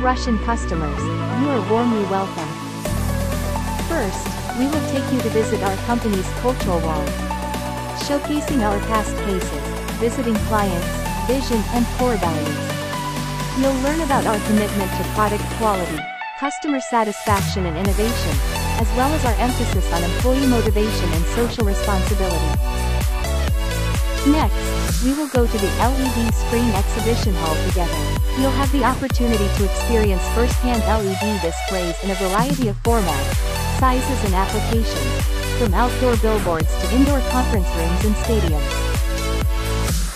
Russian customers, you are warmly welcome. First, we will take you to visit our company's cultural wall, showcasing our past cases, visiting clients, vision and core values. You'll learn about our commitment to product quality, customer satisfaction and innovation, as well as our emphasis on employee motivation and social responsibility. Next, we will go to the LED screen exhibition hall together. You'll have the opportunity to experience first-hand LED displays in a variety of formats, sizes and applications, from outdoor billboards to indoor conference rooms and stadiums.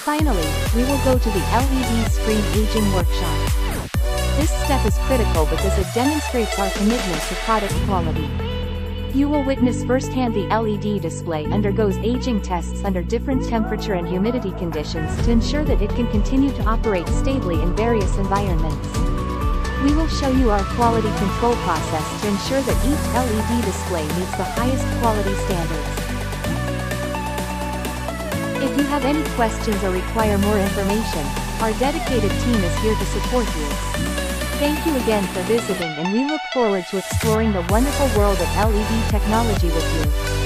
Finally, we will go to the LED screen aging workshop. This step is critical because it demonstrates our commitment to product quality. You will witness firsthand the LED display undergoes aging tests under different temperature and humidity conditions to ensure that it can continue to operate stably in various environments. We will show you our quality control process to ensure that each LED display meets the highest quality standards. If you have any questions or require more information, our dedicated team is here to support you. Thank you again for visiting, and we look forward to exploring the wonderful world of LED technology with you.